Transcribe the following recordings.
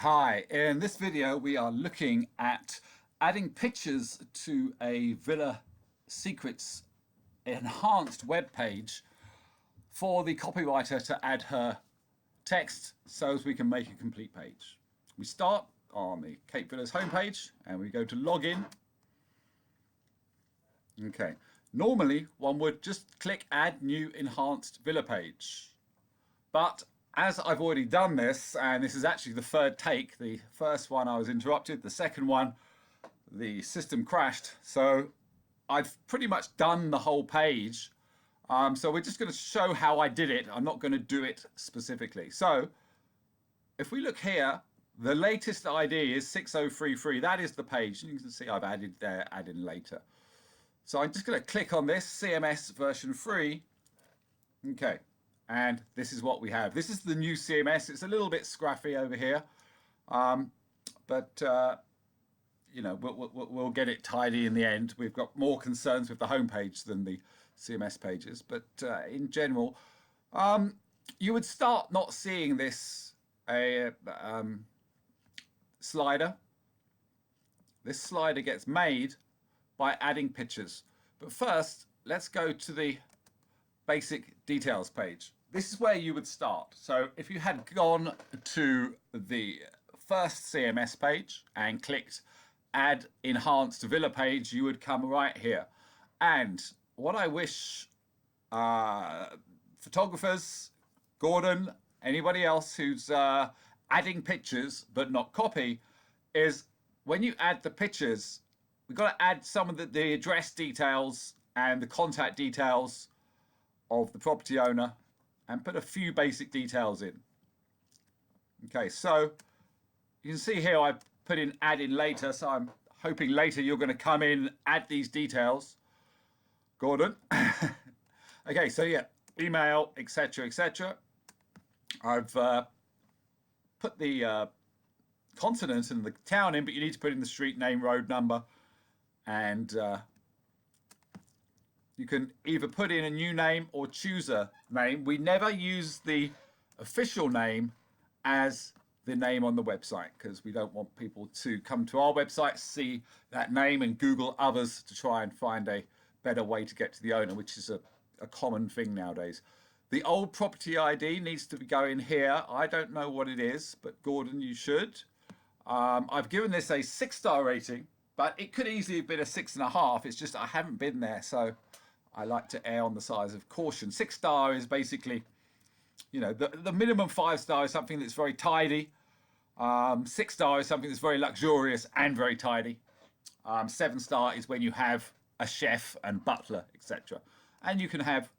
Hi, in this video we are looking at adding pictures to a Villa Secrets enhanced web page for the copywriter to add her text so as we can make a complete page. We start on the Cape Villas homepage and we go to login. Okay, normally one would just click add new enhanced Villa page, but as I've already done this, and this is actually the third take, the first one I was interrupted, the second one the system crashed, so I've pretty much done the whole page. So we're just going to show how I did it. I'm not going to do it specifically. So if we look here, the latest ID is 6033. That is the page. You can see I've added there, add in later. So I'm just going to click on this CMS version 3. Okay. And this is what we have. This is the new CMS. It's a little bit scruffy over here, but you know, we'll get it tidy in the end. We've got more concerns with the homepage than the CMS pages, but in general, you would start not seeing this slider. This slider gets made by adding pictures. But first, let's go to the basic details page. This is where you would start. So if you had gone to the first CMS page and clicked add enhanced Villa page, you would come right here. And what I wish photographers, Gordon, anybody else who's adding pictures but not copy, is when you add the pictures, we've got to add some of the address details and the contact details of the property owner and put a few basic details in. Okay, so you can see here I put in add in later, so I'm hoping later you're going to come in, add these details, Gordon. Okay, so yeah, email, etc., etc. I've put the continent and the town in, but you need to put in the street name, road number, and you can either put in a new name or choose a name. We never use the official name as the name on the website because we don't want people to come to our website, see that name and Google others to try and find a better way to get to the owner, which is a common thing nowadays. The old property ID needs to be going here. I don't know what it is, but Gordon, you should. I've given this a 6-star rating, but it could easily have been a 6.5. It's just I haven't been there, so I like to err on the side of caution. 6-star is basically, you know, the minimum 5-star is something that's very tidy. 6-star is something that's very luxurious and very tidy. 7-star is when you have a chef and butler, etc. And you can have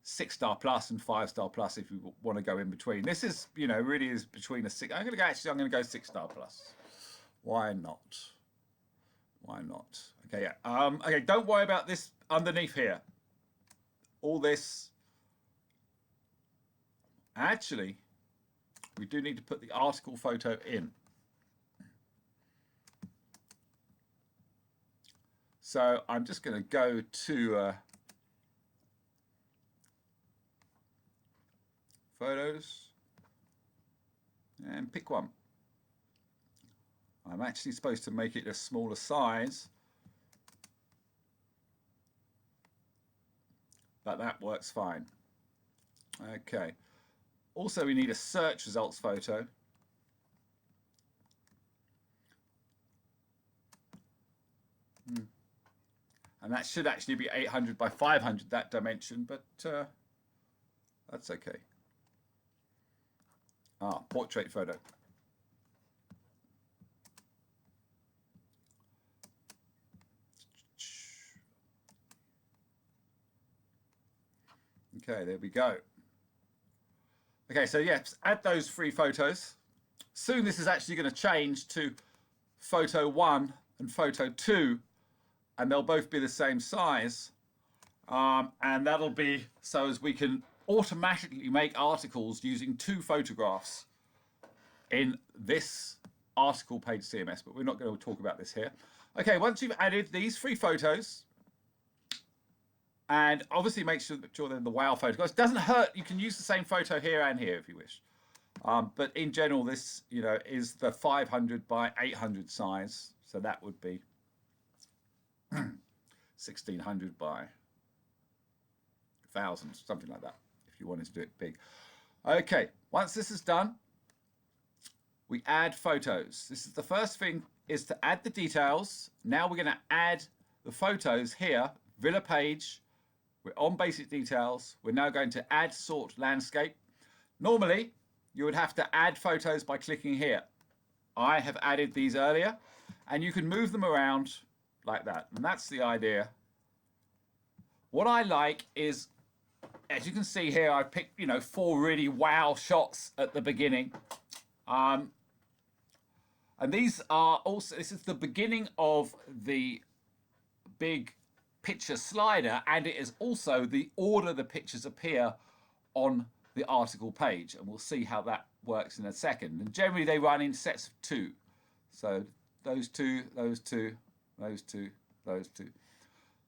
6-star plus and 5-star plus if you want to go in between. This is, you know, really is between a 6. I'm going to go 6-star plus. Why not? Why not? Okay, yeah. Okay, don't worry about this underneath here. All this. Actually, we do need to put the article photo in. So I'm just going to go to photos and pick one. I'm actually supposed to make it a smaller size, but that works fine. Okay. Also, we need a search results photo. And that should actually be 800 by 500, that dimension, but that's okay. Portrait photo. Okay, there we go. Okay, so yes, add those 3 photos. Soon this is actually going to change to photo 1 and photo 2, and they'll both be the same size. And that'll be so as we can automatically make articles using 2 photographs in this article page CMS, but we're not going to talk about this here. Okay, once you've added these 3 photos, and obviously make sure they're the wow photographs. It doesn't hurt, you can use the same photo here and here if you wish. But in general, this, is the 500 by 800 size. So that would be 1600 by 1000, something like that, if you wanted to do it big. Okay, once this is done, we add photos. This is the first thing, is to add the details. Now we're going to add the photos here, Villa page. We're on basic details. We're now going to add sort landscape. Normally, you would have to add photos by clicking here. I have added these earlier, and you can move them around like that. And that's the idea. What I like is, as you can see here, I picked, 4 really wow shots at the beginning. And these are also, this is the beginning of the big picture slider, and it is also the order the pictures appear on the article page. And we'll see how that works in a second. And generally they run in sets of 2. So those 2, those 2, those 2, those 2.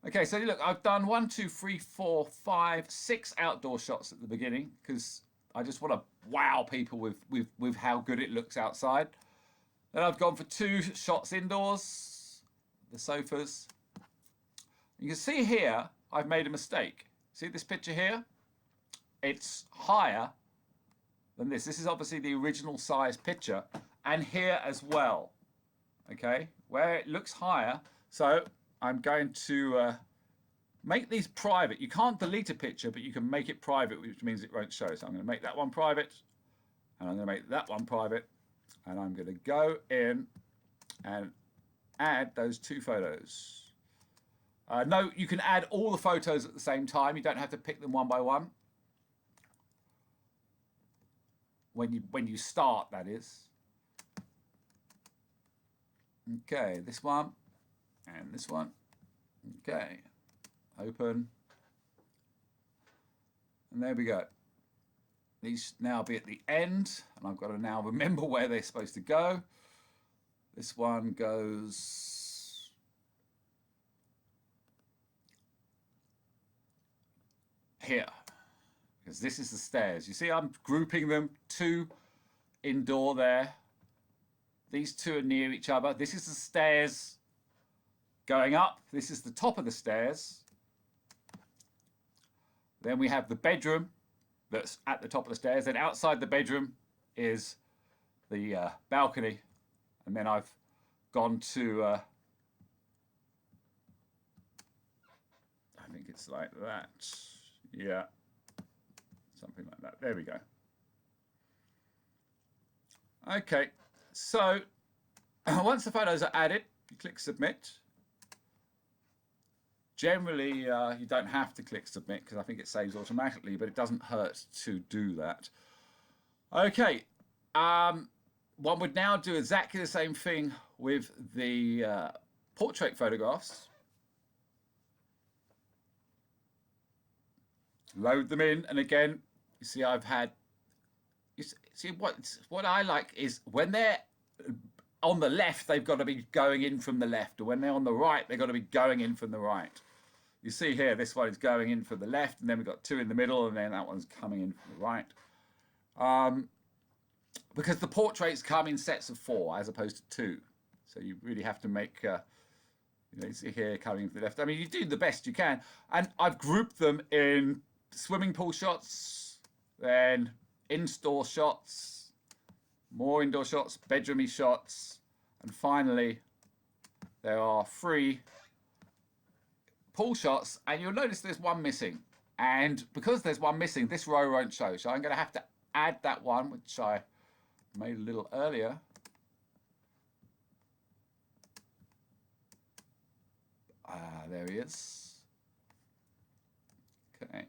Okay, so look, I've done 1, 2, 3, 4, 5, 6 outdoor shots at the beginning because I just want to wow people with how good it looks outside. Then I've gone for 2 shots indoors, the sofas. You can see here, I've made a mistake. See this picture here? It's higher than this. This is obviously the original size picture, and here as well, okay? Where it looks higher. So I'm going to make these private. You can't delete a picture, but you can make it private, which means it won't show. So I'm going to make that one private, and I'm going to make that one private. And I'm going to go in and add those 2 photos. No, you can add all the photos at the same time. You don't have to pick them one by one. When you start, that is. Okay, this one and this one. Okay, open. And there we go. These now be at the end, and I've got to now remember where they're supposed to go. This one goes here, because this is the stairs. You see, I'm grouping them 2 indoor there. These 2 are near each other. This is the stairs going up. This is the top of the stairs. Then we have the bedroom that's at the top of the stairs. Then outside the bedroom is the balcony. And then I've gone to, I think it's like that. Yeah, something like that. There we go. Okay, so once the photos are added, you click submit. Generally, you don't have to click submit because I think it saves automatically, but it doesn't hurt to do that. Okay, one would now do exactly the same thing with the portrait photographs. Load them in, and again, you see I've had, you see what I like is when they're on the left, they've got to be going in from the left, or when they're on the right, they've got to be going in from the right. You see here, this one is going in from the left, and then we've got 2 in the middle, and then that one's coming in from the right. Because the portraits come in sets of 4 as opposed to 2. So you really have to make, you see here coming from the left. I mean, you do the best you can. And I've grouped them in swimming pool shots, then in-store shots, more indoor shots, bedroomy shots, and finally there are 3 pool shots, and you'll notice there's one missing. And because there's one missing, this row won't show. So I'm going to have to add that one, which I made a little earlier. There he is. Okay.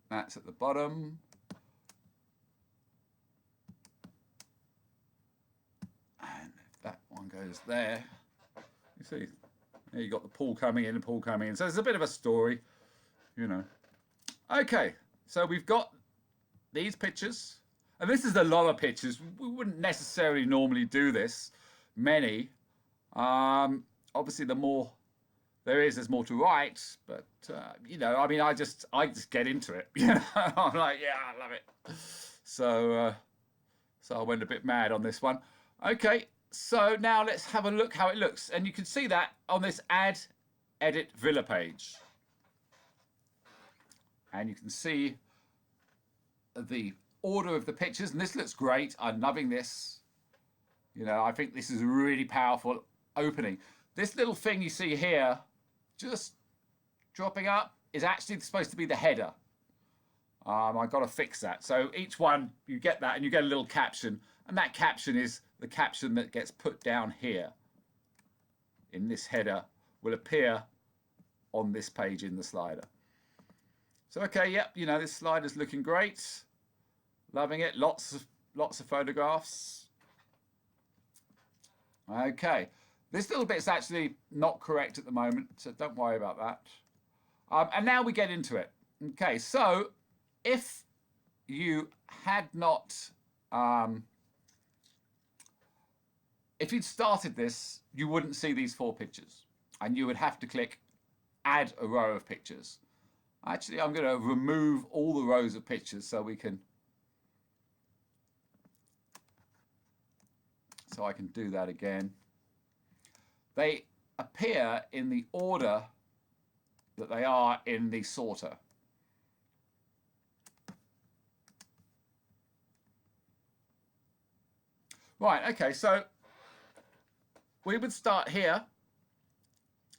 That's at the bottom. And if that one goes there, you see, there you got the pool coming in, the pool coming in. So there's a bit of a story, Okay, so we've got these pictures. And this is a lot of pictures. We wouldn't necessarily normally do this, many. Obviously, the more there's more to write, but you know, I mean, I just get into it. You know, I'm like, yeah, I love it. So so I went a bit mad on this one. Okay, so now let's have a look how it looks, and you can see that on this Add Edit Villa page, and you can see the order of the pictures, and this looks great. I'm loving this. You know, I think this is a really powerful opening. This little thing you see here, just dropping up, is actually supposed to be the header. I've got to fix that. So each one, you get that, and you get a little caption, and that caption is the caption that gets put down here in this header, will appear on this page in the slider. So okay, yep, you know, this slider's looking great. Loving it. Lots of photographs. Okay, this little bit's actually not correct at the moment, so don't worry about that. And now we get into it. Okay, so if you had not, if you'd started this, you wouldn't see these 4 pictures, and you would have to click Add a row of pictures. Actually, I'm going to remove all the rows of pictures so we can. So I can do that again. They appear in the order that they are in the sorter. Right, okay, so we would start here,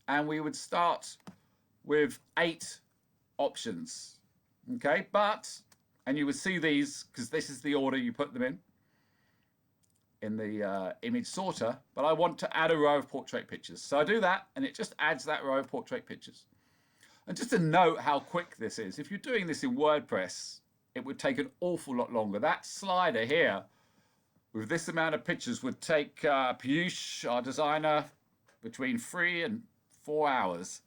and we would start with 8 options. Okay, and you would see these, because this is the order you put them in the image sorter, but I want to add a row of portrait pictures. So I do that, and it just adds that row of portrait pictures. And just to note how quick this is, if you're doing this in WordPress, it would take an awful lot longer. That slider here, with this amount of pictures, would take Piyush, our designer, between 3 and 4 hours.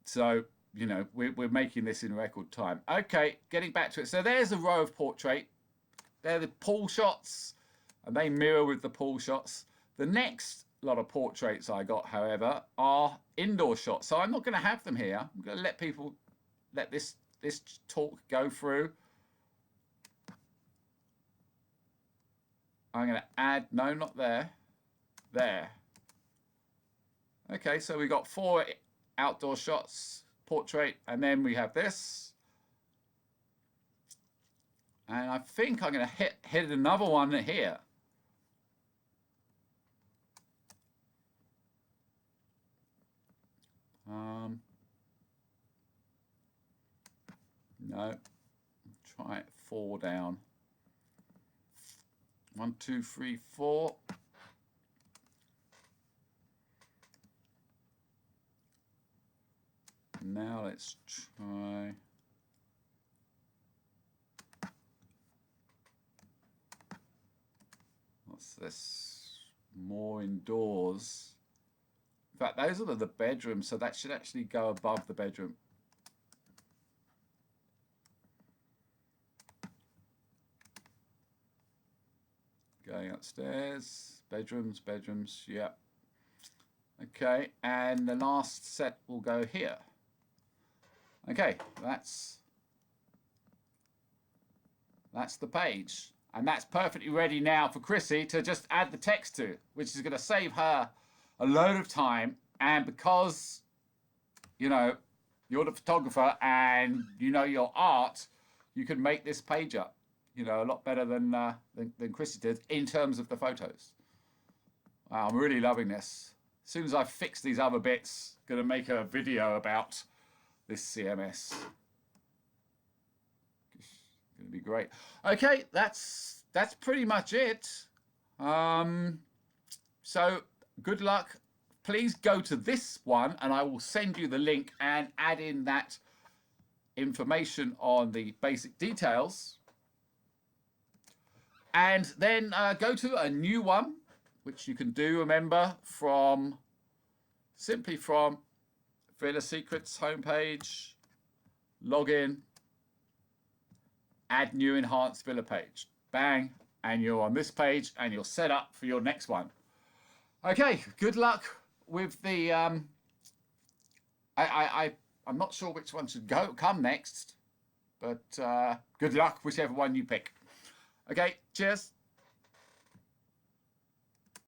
So, you know, we're making this in record time. Okay, getting back to it. So there's a row of portrait. They're the pull shots, and they mirror with the pull shots. The next lot of portraits I got, however, are indoor shots. So I'm not going to have them here. I'm going to let this talk go through. I'm going to add, no, not there, there. Okay, so we got 4 outdoor shots, portrait, and then we have this. And I think I'm going to hit another one here. No, try it 4 down. 1, 2, 3, 4. Now let's try. What's this? More indoors. In fact, those are the bedrooms, so that should actually go above the bedroom. Going upstairs, bedrooms, yeah. Okay, and the last set will go here. Okay, that's the page. And that's perfectly ready now for Chrissy to just add the text to, which is going to save her a load of time. And because, you know, you're the photographer and you know your art, you can make this page up, you know, a lot better than Chrissy did in terms of the photos. Wow, I'm really loving this. As soon as I fix these other bits, going to make a video about this CMS. It's going to be great. Okay, that's pretty much it. So good luck. Please go to this one, and I will send you the link and add in that information on the basic details. And then go to a new one, which you can do, remember, simply from Villa Secrets homepage, log in, add new enhanced Villa page. Bang, and you're on this page, and you're set up for your next one. Okay, good luck with the. I'm not sure which one should come next, but good luck whichever one you pick. Okay, cheers.